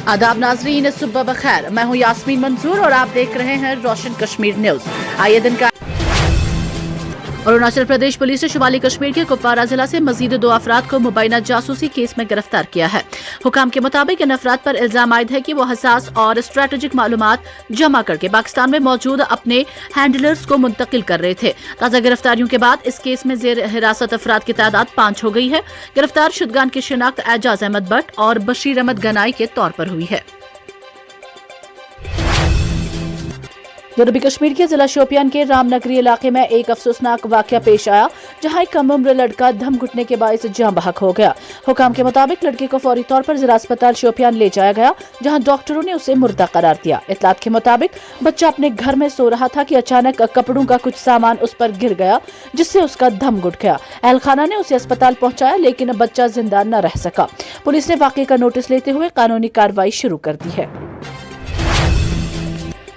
आदाब नाजरीन, सुबह बखैर। मैं हूं यास्मीन मंसूर और आप देख रहे हैं रोशन कश्मीर न्यूज। आइए दिन का। अरुणाचल प्रदेश पुलिस ने शुमाली कश्मीर के कुपवारा जिला से मजीद 2 अफराद को मुबैना जासूसी केस में गिरफ्तार किया है। हुकाम के मुताबिक इन अफराद पर इल्जाम आयद है कि वो हसास और स्ट्रेटेजिक मालूमात जमा करके पाकिस्तान में मौजूद अपने हैंडलर्स को मुंतकिल कर रहे थे। ताज़ा गिरफ्तारियों के बाद इस केस में जेर हिरासत अफराद की तादाद 5 हो गई है। गिरफ्तार शुदगान की शिनाख्त एजाज अहमद भट्ट और बशीर अहमद गनाई के तौर पर हुई है। जनूबी कश्मीर के जिला शोपियान के रामनगरी इलाके में एक अफसोसनाक वाकया पेश आया, जहां एक कम उम्र लड़का दम घुटने के बायस जाँ बहक हो गया। हुकाम के मुताबिक लड़के को फौरी तौर पर जिला अस्पताल शोपियान ले जाया गया, जहां डॉक्टरों ने उसे मुर्दा करार दिया। इतलात के मुताबिक बच्चा अपने घर में सो रहा था कि अचानक कपड़ों का कुछ सामान उस पर गिर गया, जिससे उसका दम घुट गया। अहल खाना ने उसे अस्पताल पहुंचाया, लेकिन बच्चा जिंदा न रह सका। पुलिस ने वाकये का नोटिस लेते हुए कानूनी कार्रवाई शुरू कर दी है।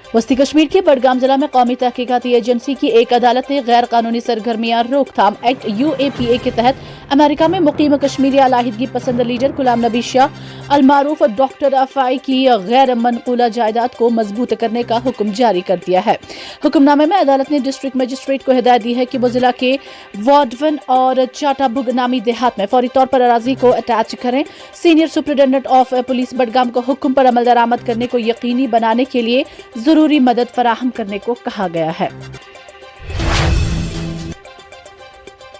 वस्ती कश्मीर के बडगाम जिला में कौमी तहकीकाती एजेंसी की एक अदालत ने गैर कानूनी सरगर्मियां रोकथाम एक्ट UAPA के तहत अमेरिका में मुकीम कश्मीरी अलाहिदगी पसंद लीडर गुलाम नबी शाह अलमारूफ डॉक्टर अफाई की गैर मनकूला जायदाद को मजबूत करने का हुक्म जारी कर दिया है। हुक्मनामे में अदालत ने डिस्ट्रिक्ट मजिस्ट्रेट को हिदायत दी है कि वो जिला के वार्डवन और चाटाबुग नामी देहात में फौरी तौर पर अराजी को अटैच करें। Senior superintendent of police Budgam को हुक्म पर अमल दरामद करने को यकीनी बनाने के लिए जरूरी मदद फराहम करने को कहा गया है।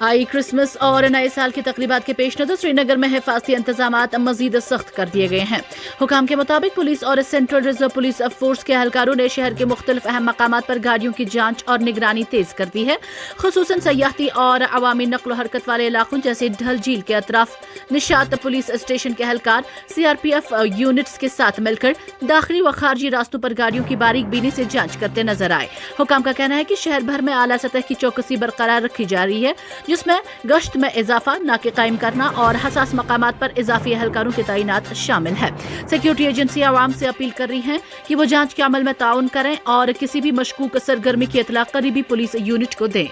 आई क्रिसमस और नए साल की तकरीबात के पेश नजर श्रीनगर में हिफाजती इंतजामात मजीद सख्त कर दिए गए हैं। हुकाम के मुताबिक पुलिस और सेंट्रल रिजर्व पुलिस फोर्स के एहलकारों ने शहर के मुख्तलिफ अहम मकामात पर गाड़ियों की जांच और निगरानी तेज कर दी है। खुसूसन सयाहती और अवामी नक्ल हरकत वाले इलाकों जैसे ढल झील के अतराफ निशात पुलिस स्टेशन के एहलकार CRPF यूनिट्स के साथ मिलकर दाखिली व खारजी रास्तों पर गाड़ियों की बारीक बीनी से जांच करते नजर आए। हुकाम का कहना है कि शहर भर में आला सतह की चौकसी बरकरार रखी जा रही है, जिसमें गश्त में इजाफा, नाके कायम करना और हसास मकामात पर इजाफी एहलकारों की तैनात शामिल है। सिक्योरिटी एजेंसी आवाम से अपील कर रही हैं कि वो जांच के अमल में ताउन करें और किसी भी मशकूक सरगर्मी की इतला करीबी पुलिस यूनिट को दें।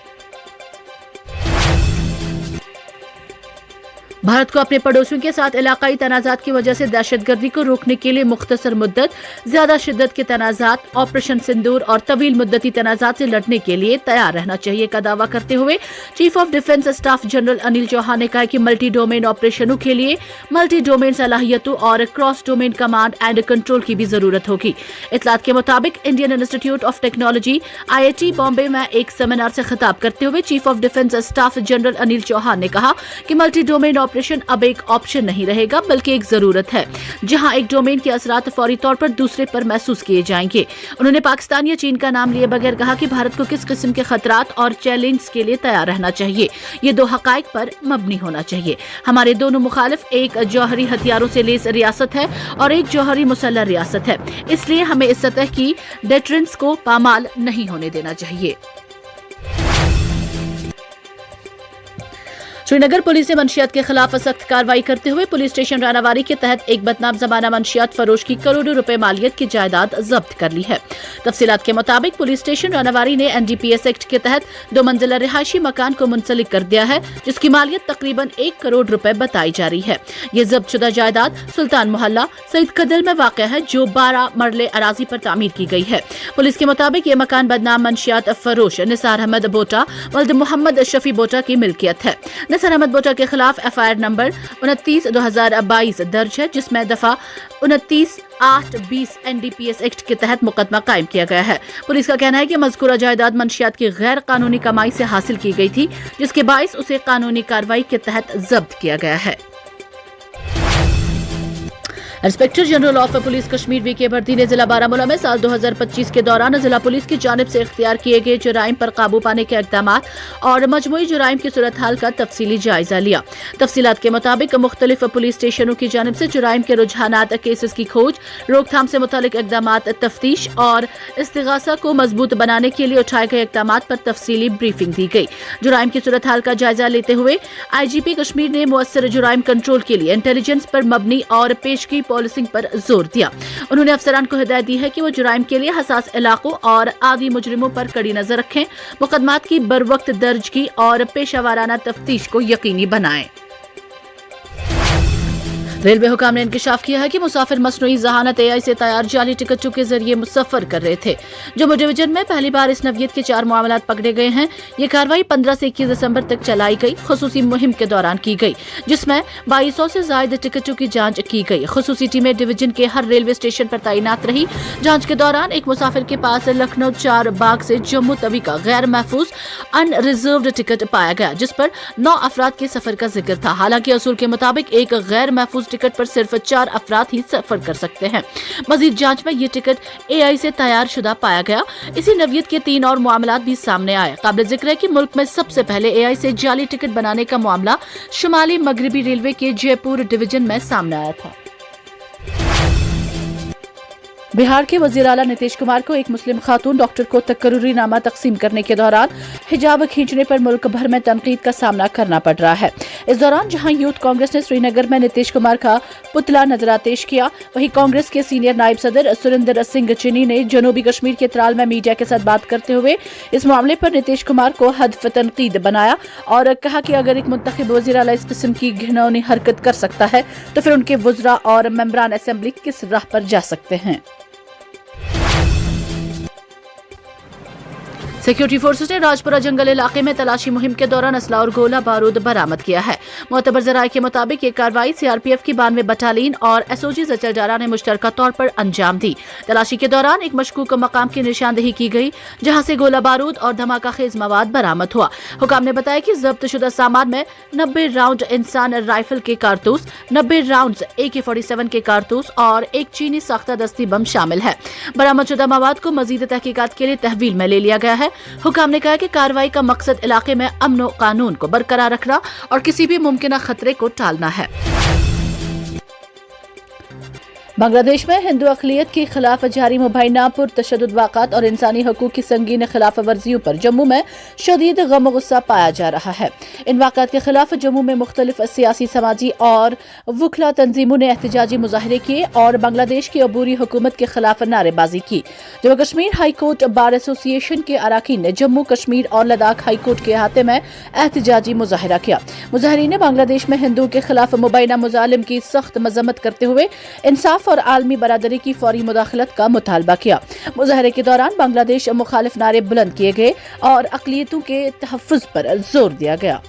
भारत को अपने पड़ोसियों के साथ इलाकाई तनाजात की वजह से दहशतगर्दी को रोकने के लिए मुख्तसर मुद्दत, ज्यादा शिद्दत के तनाजात, ऑपरेशन सिंदूर और तवील मुद्दती तनाजात से लड़ने के लिए तैयार रहना चाहिए का दावा करते हुए chief of defence staff general Anil Chauhan ने कहा कि मल्टी डोमेन ऑपरेशनों के लिए मल्टी डोमेन सलाहियतों और cross domain command and control की भी जरूरत होगी। इतलात के मुताबिक Indian institute of technology IIT Bombay में एक सेमिनार से खिताब करते हुए chief of defence staff general Anil Chauhan ने कहा कि मल्टी डोमेन ऑपरेशन अब एक ऑप्शन नहीं रहेगा, बल्कि एक जरूरत है, जहां एक डोमेन के असरात फौरी तौर पर दूसरे पर महसूस किए जाएंगे। उन्होंने पाकिस्तान या चीन का नाम लिए बगैर कहा कि भारत को किस किस्म के खतरात और चैलेंज के लिए तैयार रहना चाहिए। ये 2 हकाइक पर मबनी होना चाहिए। हमारे दोनों मुखालिफ एक जौहरी हथियारों से लेस रियासत है और एक जौहरी मुसल्लह रियासत है, इसलिए हमें इस सतह की डेटरेंस को पामाल नहीं होने देना चाहिए। श्रीनगर पुलिस ने मंशियात के खिलाफ सख्त कार्रवाई करते हुए पुलिस स्टेशन रानावारी के तहत एक बदनाम जमाना मंशियात फरोश की करोड़ों रुपए मालियत की जायदाद जब्त कर ली है। तफसीलात के मुताबिक पुलिस स्टेशन रानावारी ने NDPS एक्ट के तहत 2 मंजिला रिहायशी मकान को मुंसलिक कर दिया है, जिसकी मालियत तकरीबन 1 करोड़ रुपए बताई जा रही है। ये जब्त शुदा जायदाद सुल्तान मोहल्ला सईद कदल में वाक़ है, जो 12 मरले अराजी पर तामीर की गई है। पुलिस के मुताबिक ये मकान बदनाम मंशियात फरोश निसार अहमद बोटा वल्द मोहम्मद शफी बोटा की मिल्कियत है। निसार अहमद बोटा के खिलाफ FIR नंबर 29/2022 दर्ज है, जिसमें दफा 29/8/20 NDPS एक्ट के तहत मुकदमा कायम किया गया है। पुलिस का कहना है कि मज़कूरा जायदाद मंशियात की गैर कानूनी कमाई से हासिल की गई थी, जिसके बायस उसे कानूनी कार्रवाई के तहत जब्त किया गया है। Inspector general of police Kashmir VK भर्ती ने जिला बारामूला में साल 2025 के दौरान जिला पुलिस की जानिब से इख्तियार किए गए जराइम पर काबू पाने के इक़दामात और मजमूई जराइम की सूरत हाल का तफसीली जायजा लिया। तफसीलात के मुताबिक मुख्तलिफ पुलिस स्टेशनों की जानिब से जराइम के रुझानात, केसेस की खोज, रोकथाम से मुतालिक इक़दामात, तफ्तीश और इस्तिगासा को मजबूत बनाने के लिए उठाए गए इक़दामात पर तफसीली ब्रीफिंग दी गई। जराइम की सूरत हाल का जायजा लेते हुए IGP कश्मीर ने मुअस्सर जराइम कंट्रोल के लिए इंटेलिजेंस पर मबनी और पेशगी पॉलिसिंग पर जोर दिया। उन्होंने अफसरान को हिदायत दी है कि वो जुराइम के लिए हसास इलाकों और आदि मुजरिमों पर कड़ी नजर रखें, मुकदमात की बरवक्त दर्जगी और पेशा वाराना तफ्तीश को यकीनी बनाएं। रेलवे हुकाम ने इंकशाफ किया है कि मुसाफिर मसनूई ज़हानत AI से तैयार जाली टिकटों के जरिए सफर कर रहे थे। जम्मू डिवीजन में पहली बार इस नवियत के 4 मामलात पकड़े गए हैं। ये कार्रवाई 15 से 21 दिसंबर तक चलाई गई खुसूसी मुहिम के दौरान की गई, जिसमें 2200 से ज्यादा टिकटों की जांच की गई। खुसूसी टीमें डिवीजन के हर रेलवे स्टेशन पर तैनात रही। जांच के दौरान एक मुसाफिर के पास लखनऊ 4 बाग से जम्मू तवी का गैर महफूज अनरिजर्व्ड टिकट पाया गया, जिस पर 9 अफराद के सफर का जिक्र था। हालांकि असूल के मुताबिक एक गैर महफूज टिकट पर सिर्फ 4 अफराद ही सफर कर सकते हैं। मजीद जांच में ये टिकट AI से तैयार शुदा पाया गया। इसी नवियत के 3 और मामलात भी सामने आए। काबिल जिक्र है कि मुल्क में सबसे पहले AI से जाली टिकट बनाने का मामला शुमाली मगरबी रेलवे के जयपुर डिवीजन में सामने आया था। बिहार के वजीर आला नीतीश कुमार को एक मुस्लिम खातून डॉक्टर को तकर्रुरी नामा तकसीम करने के दौरान हिजाब खींचने पर मुल्क भर में तनकीद का सामना करना पड़ रहा है। इस दौरान जहां यूथ कांग्रेस ने श्रीनगर में नीतीश कुमार का पुतला नजरातेश किया, वहीं कांग्रेस के सीनियर नायब सदर सुरेंद्र सिंह चिनी ने जनूबी कश्मीर के त्राल में मीडिया के साथ बात करते हुए इस मामले पर नीतीश कुमार को हदफ तनकीद बनाया और कहा कि अगर एक मुंतखब वजीर आला इस किस्म की घिनौनी हरकत कर सकता है तो फिर उनके वज़रा और मेंबरान असेंबली किस राह पर जा सकते हैं। सिक्योरिटी फोर्सेस ने राजपुरा जंगल इलाके में तलाशी मुहिम के दौरान असला और गोला बारूद बरामद किया है। मोतबर जराये के मुताबिक ये कार्रवाई CRPF की 92 बटालियन और SOG जचलजारा ने मुश्तरका तौर पर अंजाम दी। तलाशी के दौरान एक मशकूक मकाम की निशानदेही की गई, जहां से गोला बारूद और धमाका खेज मवाद बरामद हुआ। हुकाम ने बताया कि जब्त शुदा सामान में 90 राउंड इंसान राइफल के कारतूस, 90 राउंड AK-47 के कारतूस और एक चीनी साख्ता दस्ती बम शामिल है। बरामद शुदा मवाद को मजीद तहकीकात के लिए तहवील में ले लिया गया है। हुकाम ने कहा कि कार्रवाई का मकसद इलाके में अमन व कानून को बरकरार रखना और किसी भी मुमकिन खतरे को टालना है। बांग्लादेश में हिंदू अक़लियत के खिलाफ जारी मुबैना पुरतशद्दुद वाक़ात और इंसानी हकूक़ की संगीन खिलाफ वर्जियों पर जम्मू में शदीद गम गुस्सा पाया जा रहा है। इन वाक़ात के खिलाफ जम्मू में मुख्तलिफ सियासी, समाजी और वकला तंजीमों ने एहतजाजी मुजाहरे किए और बांग्लादेश की अबूरी हुकूमत के खिलाफ नारेबाजी की। Jammu Kashmir high court bar association के अरकान ने जम्मू कश्मीर और लद्दाख हाई कोर्ट के अहाते में एहतजाजी मुजाहरा किया। मुजाहरीन ने बांग्लादेश में हिंदुओं के खिलाफ मुबैना मुजालिम की सख्त मजम्मत करते हुए इंसाफ और आलमी बरादरी की फौरी मुदाखलत का मुतालबा किया। मुजाहरे के दौरान बांग्लादेश मुखालिफ नारे बुलंद किए गए और अक़लियतों के तहफ़्फ़ुज़ पर जोर दिया गया।